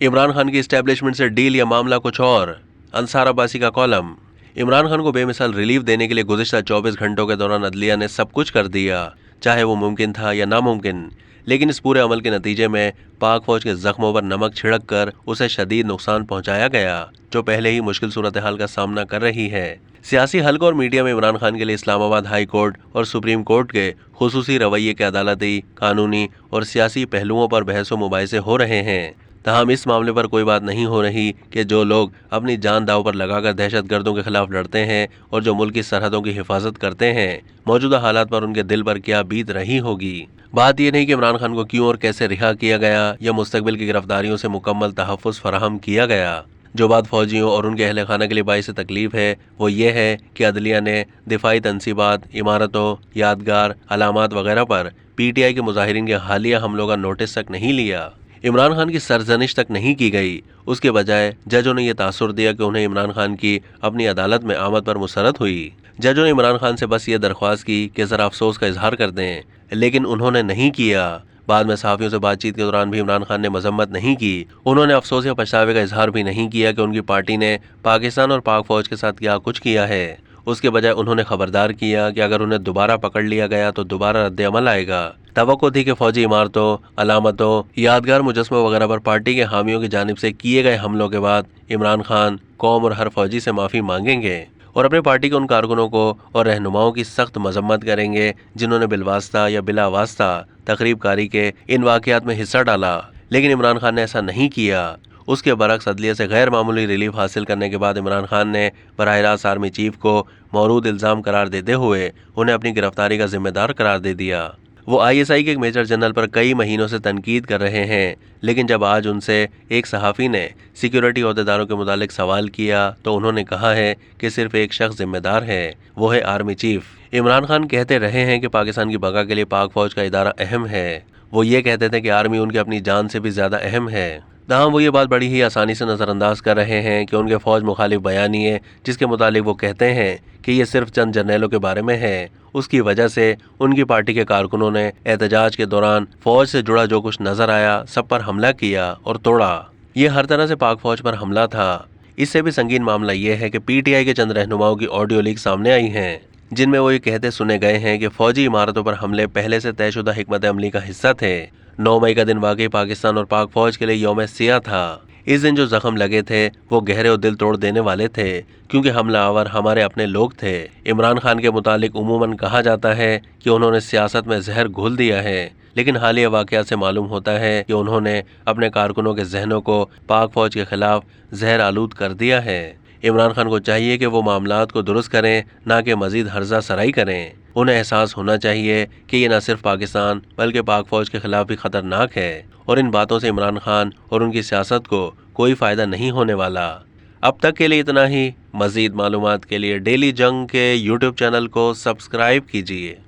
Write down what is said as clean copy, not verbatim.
इमरान खान की एस्टेब्लिशमेंट से डील या मामला कुछ और। अंसार अब्बासी का कॉलम। इमरान खान को बेमिसाल रिलीफ देने के लिए गुज़िश्ता 24 घंटों के दौरान अदलिया ने सब कुछ कर दिया, चाहे वो मुमकिन था या नामुमकिन। लेकिन इस पूरे अमल के नतीजे में पाक फौज के जख्मों पर नमक छिड़क कर उसे शदीद नुकसान पहुंचाया गया, जो पहले ही मुश्किल सूरत हाल का सामना कर रही है। सियासी हल्कों और मीडिया में इमरान खान के लिए इस्लामाबाद हाई कोर्ट और सुप्रीम कोर्ट के खुसूसी रवैये के अदालती, कानूनी और सियासी पहलुओं पर बहस व मुबाहिसे हो रहे हैं। तहम इस मामले पर कोई बात नहीं हो रही कि जो लोग अपनी जान दांव पर लगाकर दहशतगर्दों के खिलाफ लड़ते हैं और जो मुल्क की सरहदों की हिफाजत करते हैं, मौजूदा हालात पर उनके दिल पर क्या बीत रही होगी। बात यह नहीं कि इमरान खान को क्यों और कैसे रिहा किया गया या मुस्तकबिल की गिरफ्तारियों से मुकम्मल तहफ़्फ़ुज़ फराहम किया गया। जो बात फौजियों और उनके अहल खाना के लिए बाइस तकलीफ है वो ये है कि अदलिया ने दिफाई तनसीबात, इमारतों, यादगार, अलामात वगैरह पर PTI के मुजाहिरीन के हालिया हमलों का नोटिस तक नहीं लिया। इमरान खान की सरजनिश तक नहीं की गई। उसके बजाय जजों ने यह तासुर दिया कि उन्हें इमरान खान की अपनी अदालत में आमद पर मुसरत हुई। जजों ने इमरान खान से बस ये दरख्वास्त की कि ज़रा अफसोस का इजहार कर दें, लेकिन उन्होंने नहीं किया। बाद में सहाफ़ियों से बातचीत के दौरान भी इमरान खान ने मजम्मत नहीं की। उन्होंने अफसोस या पछतावे का इजहार भी नहीं किया कि उनकी पार्टी ने पाकिस्तान और पाक फौज के साथ क्या कुछ किया है। उसके बजाय उन्होंने खबरदार किया कि अगर उन्हें दोबारा पकड़ लिया गया तो दोबारा रद्द अमल आएगा। तवक्को थी कि फौजी इमारतों, अलामतों, यादगार मुजस्मों वगैरह पर पार्टी के हामियों की जानिब से किए गए हमलों के बाद इमरान खान कौम और हर फौजी से माफ़ी मांगेंगे और अपने पार्टी के उन कारकुनों को और रहनुमाओं की सख्त मजम्मत करेंगे जिन्होंने बिलवास्ता या बिला वास्ता तकरीब कारी के इन वाक़यात में हिस्सा डाला। लेकिन इमरान खान ने ऐसा नहीं किया। उसके बरक्स अदलिया से गैर मामूली रिलीफ हासिल करने के बाद इमरान खान ने बराह रास्त आर्मी चीफ को मौरूद इल्ज़ाम करार देते हुए उन्हें अपनी गिरफ्तारी का जिम्मेदार करार दे दिया। वो ISI के एक मेजर जनरल पर कई महीनों से तनकीद कर रहे हैं, लेकिन जब आज उनसे एक सहाफ़ी ने सिक्योरिटी अहदेदारों के मुतालिक सवाल किया तो उन्होंने कहा है कि सिर्फ एक शख्स जिम्मेदार है, वो है आर्मी चीफ। इमरान खान कहते रहे हैं कि पाकिस्तान की बका के लिए पाक फौज का इदारा अहम है। वो ये कहते थे कि आर्मी उनकी अपनी जान से भी ज़्यादा अहम है। तहाँ वो ये बात बड़ी ही आसानी से नज़रअंदाज कर रहे हैं कि उनके फ़ौज मुखालिफ बयानिए जिसके मुतालिक वो कहते हैं कि ये सिर्फ चंद जर्नैलों के बारे में है, उसकी वजह से उनकी पार्टी के कारकुनों ने एहतजाज के दौरान फ़ौज से जुड़ा जो कुछ नज़र आया सब पर हमला किया और तोड़ा। ये हर तरह से पाक फ़ौज पर हमला था। इससे भी संगीन मामला ये है कि PTI के चंद रहनुमाओं की ऑडियो लीक सामने आई हैं जिनमें वो ये कहते सुने गए हैं कि फ़ौजी इमारतों पर हमले पहले से तयशुदा हिकमत अमली का हिस्सा थे। 9 मई का दिन वाकई पाकिस्तान और पाक फौज के लिए यौम सिया था। इस दिन जो जख्म लगे थे वो गहरे और दिल तोड़ देने वाले थे, क्योंकि हमलावर हमारे अपने लोग थे। इमरान खान के मुतालिक उमूमन कहा जाता है कि उन्होंने सियासत में जहर घोल दिया है, लेकिन हालिया वाक़यात से मालूम होता है कि उन्होंने अपने कारकुनों के जहनों को पाक फौज के खिलाफ जहर आलूद कर दिया है। इमरान खान को चाहिए कि वो मामलात को दुरुस्त करें, ना कि मजीद हर्जा सराई करें। उन्हें एहसास होना चाहिए कि ये न सिर्फ पाकिस्तान बल्कि पाक फौज के खिलाफ भी खतरनाक है और इन बातों से इमरान खान और उनकी सियासत को कोई फ़ायदा नहीं होने वाला। अब तक के लिए इतना ही। मज़ीद मालूमात के लिए डेली जंग के YouTube चैनल को सब्सक्राइब कीजिए।